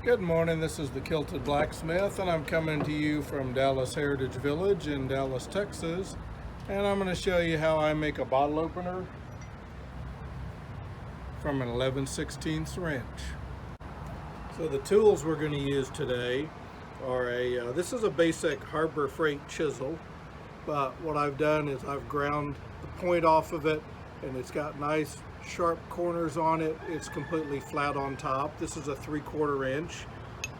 Good morning, this is the Kilted Blacksmith, and I'm coming to you from Dallas Heritage Village in Dallas, Texas. And I'm going to show you how I make a bottle opener from an 11/16 wrench. So the tools we're going to use today are this is a basic Harbor Freight chisel, but what I've done is I've ground the point off of it, and it's got nice sharp corners on it. It's completely flat on top. This is a 3/4 inch.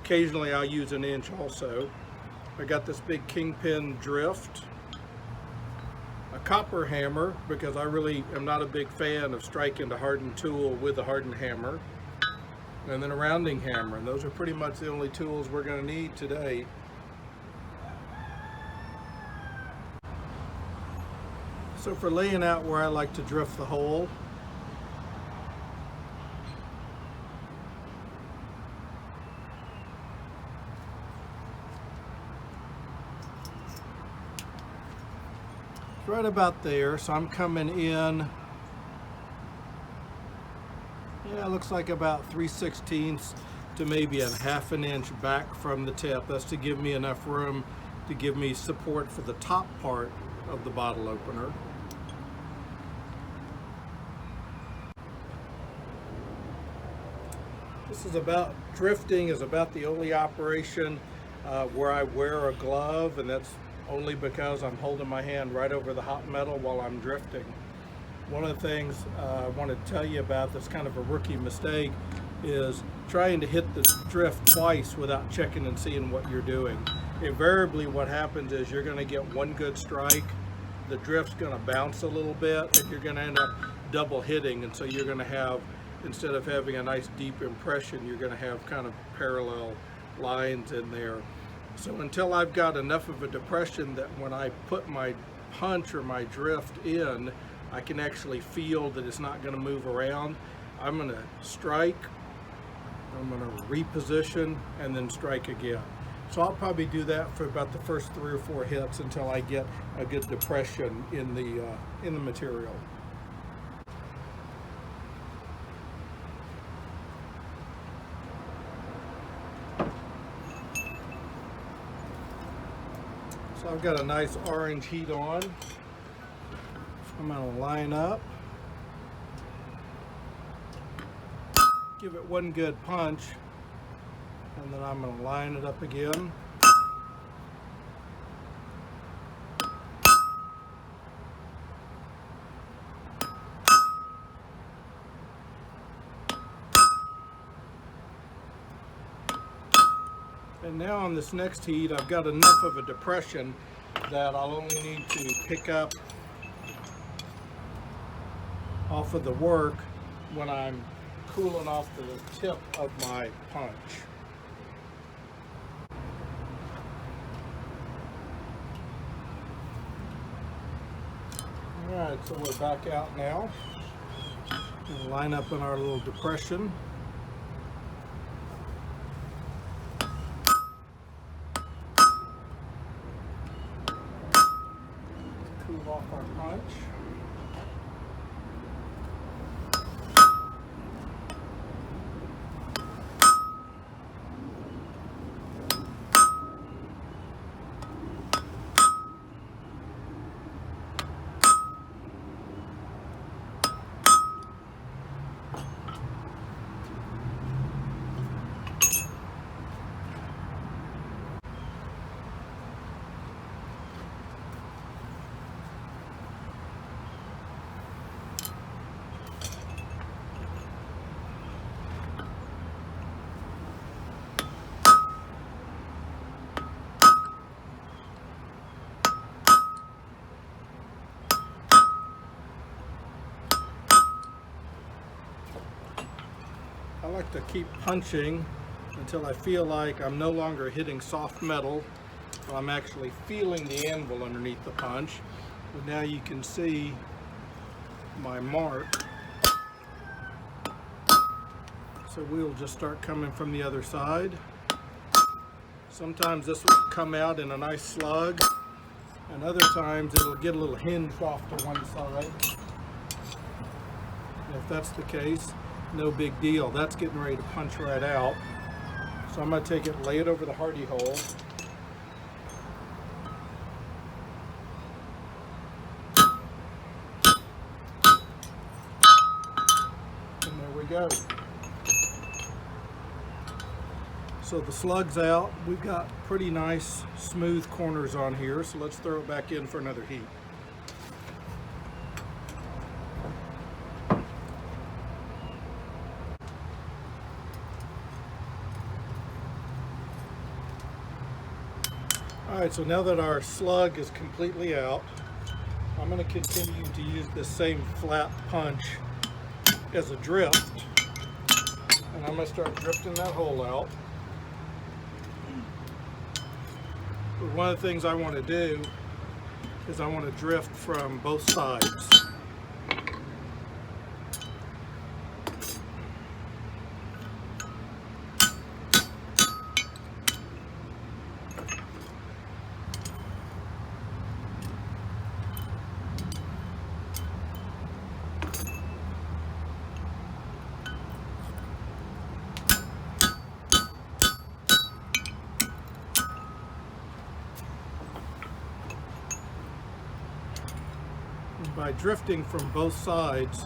Occasionally I'll use an inch also. I got this big kingpin drift, a copper hammer because I really am not a big fan of striking the hardened tool with a hardened hammer, and then a rounding hammer, and those are pretty much the only tools we're going to need today. So for laying out where I like to drift the hole, right about there, so I'm coming in, it looks like about 3/16 to maybe a ½ an inch back from the tip. That's to give me enough room to give me support for the top part of the bottle opener. Drifting is about the only operation where I wear a glove, and that's only because I'm holding my hand right over the hot metal while I'm drifting. One of the things I want to tell you about that's kind of a rookie mistake is trying to hit the drift twice without checking and seeing what you're doing. Invariably what happens is you're going to get one good strike, the drift's going to bounce a little bit, and you're going to end up double hitting, and so you're going to have, instead of having a nice deep impression, you're going to have kind of parallel lines in there. So until I've got enough of a depression that when I put my punch or my drift in, I can actually feel that it's not going to move around, I'm going to strike, I'm going to reposition, and then strike again. So I'll probably do that for about the first 3 or 4 hits until I get a good depression in the material. So I've got a nice orange heat on. I'm going to line up, give it one good punch, and then I'm going to line it up again. And now on this next heat, I've got enough of a depression that I'll only need to pick up off of the work when I'm cooling off the tip of my punch. Alright, so we're back out now. We'll line up in our little depression. Cool off our punch. I like to keep punching until I feel like I'm no longer hitting soft metal, so I'm actually feeling the anvil underneath the punch. But now you can see my mark. So we'll just start coming from the other side. Sometimes this will come out in a nice slug, and other times it'll get a little hinged off to one side. And if that's the case, no big deal. That's getting ready to punch right out. So I'm going to take it, lay it over the hardy hole. And there we go. So the slug's out. We've got pretty nice smooth corners on here, so let's throw it back in for another heat. Alright, so now that our slug is completely out, I'm going to continue to use this same flat punch as a drift. And I'm going to start drifting that hole out. But one of the things I want to do is I want to drift from both sides. By drifting from both sides,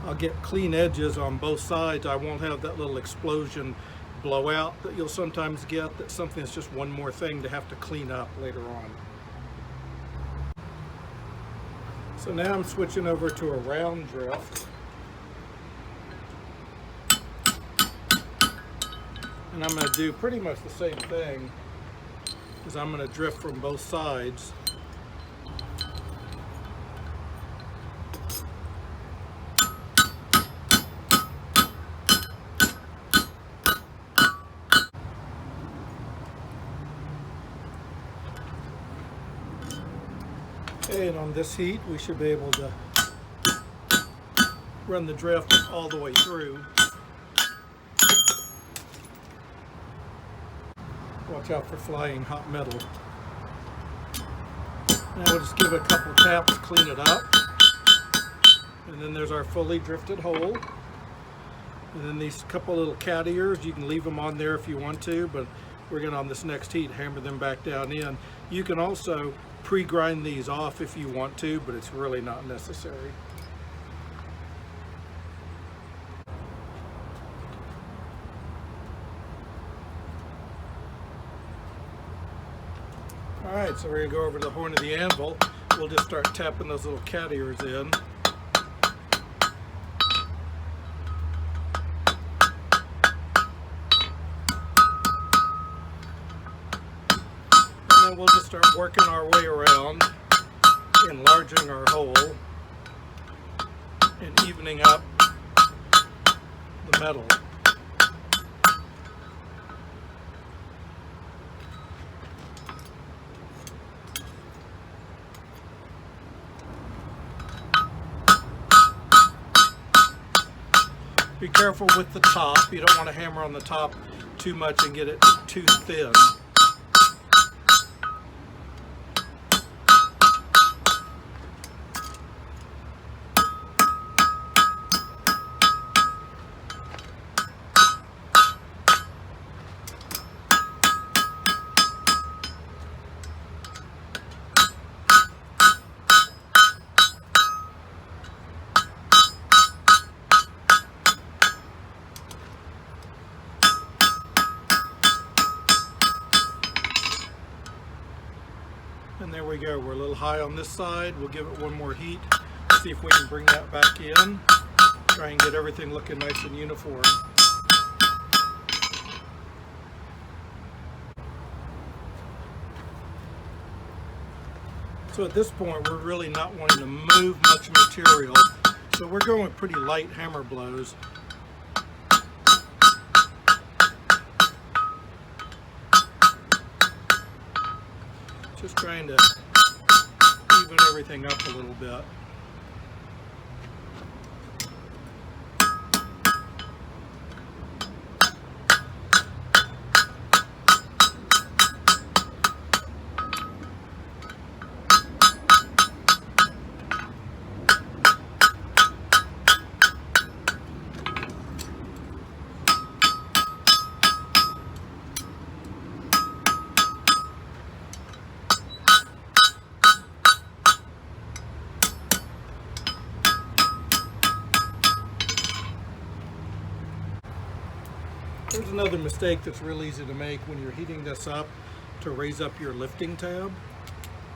I'll get clean edges on both sides. I won't have that little explosion blowout that you'll sometimes get, that's something that's just one more thing to have to clean up later on. So now I'm switching over to a round drift. And I'm going to do pretty much the same thing, as I'm going to drift from both sides. And on this heat, we should be able to run the drift all the way through. Watch out for flying hot metal. Now we'll just give it a couple taps, clean it up. And then there's our fully drifted hole. And then these couple little cat ears, you can leave them on there if you want to, but we're going to, on this next heat, hammer them back down in. You can also pre-grind these off if you want to, but it's really not necessary. Alright, so we're going to go over to the horn of the anvil. We'll just start tapping those little cat ears in. We'll just start working our way around, enlarging our hole and evening up the metal. Be careful with the top. You don't want to hammer on the top too much and get it too thin. And there we go. We're a little high on this side. We'll give it one more heat. See if we can bring that back in. Try and get everything looking nice and uniform. So at this point, we're really not wanting to move much material. So we're going with pretty light hammer blows. Just trying to even everything up a little bit. There's another mistake that's real easy to make when you're heating this up to raise up your lifting tab.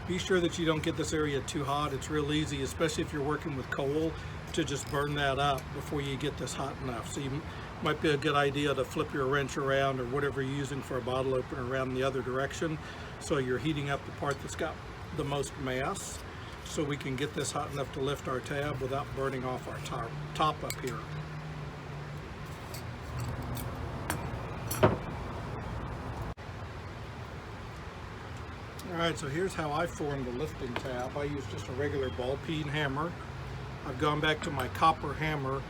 Be sure that you don't get this area too hot. It's real easy, especially if you're working with coal, to just burn that up before you get this hot enough. So you might be a good idea to flip your wrench around or whatever you're using for a bottle opener around the other direction, so you're heating up the part that's got the most mass, so we can get this hot enough to lift our tab without burning off our top up here. Alright, so here's how I form the lifting tab. I use just a regular ball peen hammer. I've gone back to my copper hammer,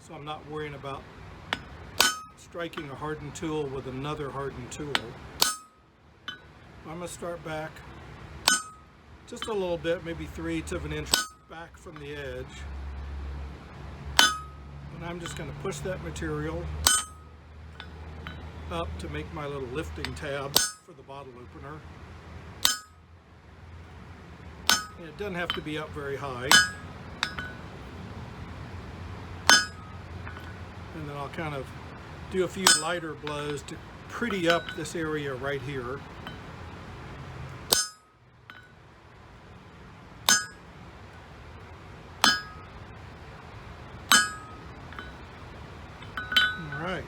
so I'm not worrying about striking a hardened tool with another hardened tool. I'm going to start back just a little bit, maybe 3/8 of an inch back from the edge. And I'm just going to push that material up to make my little lifting tab for the bottle opener. And it doesn't have to be up very high. And then I'll kind of do a few lighter blows to pretty up this area right here. All right.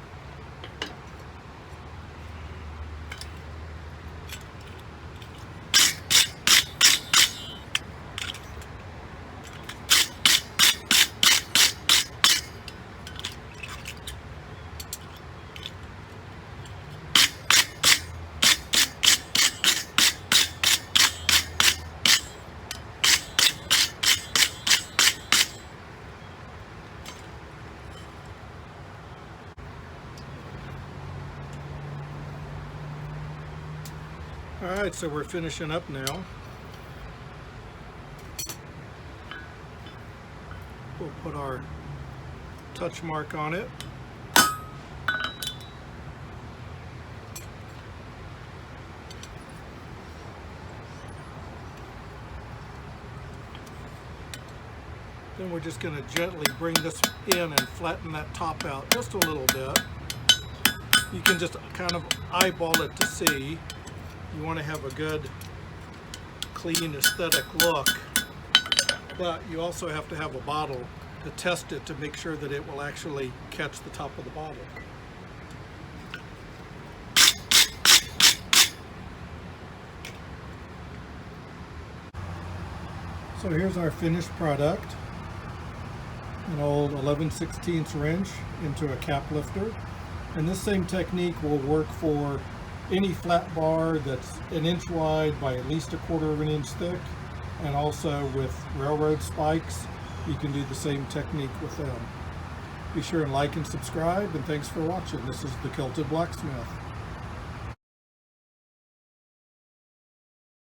Alright, so we're finishing up now. We'll put our touch mark on it. Then we're just going to gently bring this in and flatten that top out just a little bit. You can just kind of eyeball it to see. You want to have a good, clean, aesthetic look, but you also have to have a bottle to test it to make sure that it will actually catch the top of the bottle. So here's our finished product, an old 11/16 wrench into a cap lifter. And this same technique will work for any flat bar that's 1 inch wide by at least 1/4 of an inch thick, and also with railroad spikes, you can do the same technique with them. Be sure and like and subscribe, and thanks for watching. This is the Kilted Blacksmith.